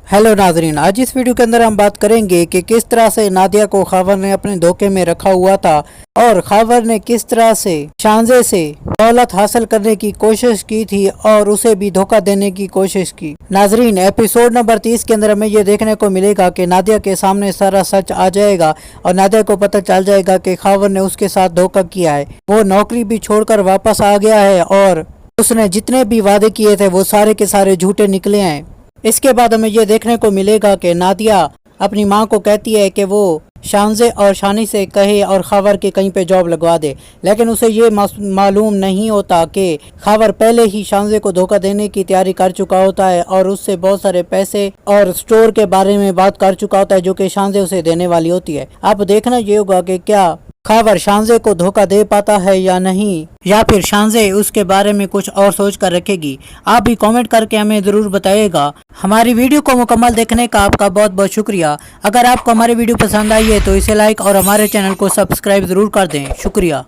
Hello नाजरीन, आज इस वीडियो के अंदर हम बात करेंगे कि किस तरह से नादिया को खावर ने अपने धोखे में रखा हुआ था और खावर ने किस तरह से शांजे से दौलत हासिल करने की कोशिश की थी और उसे भी धोखा देने की कोशिश की। नाजरीन, एपिसोड नंबर 30 के अंदर हमें ये देखने को मिलेगा कि नादिया के सामने सारा सच आ जाएगा और नादिया को पता चल जाएगा कि खावर ने उसके साथ धोखा किया है। वो नौकरी भी छोड़कर वापस आ गया है और उसने जितने भी वादे किए थे वो सारे के सारे झूठे निकले हैं। इसके बाद हमें ये देखने को मिलेगा कि नादिया अपनी माँ को कहती है कि वो शांजे और शानी से कहे और खावर के कहीं पे जॉब लगवा दे, लेकिन उसे ये मालूम नहीं होता कि खावर पहले ही शांजे को धोखा देने की तैयारी कर चुका होता है और उससे बहुत सारे पैसे और स्टोर के बारे में बात कर चुका होता है जो कि शांजे उसे देने वाली होती है। अब देखना ये होगा कि क्या खावर शांजे को धोखा दे पाता है या नहीं, या फिर शांजे उसके बारे में कुछ और सोच कर रखेगी। आप भी कमेंट करके हमें ज़रूर बताइएगा। हमारी वीडियो को मुकम्मल देखने का आपका बहुत बहुत शुक्रिया। अगर आपको हमारी वीडियो पसंद आई है तो इसे लाइक और हमारे चैनल को सब्सक्राइब ज़रूर कर दें। शुक्रिया।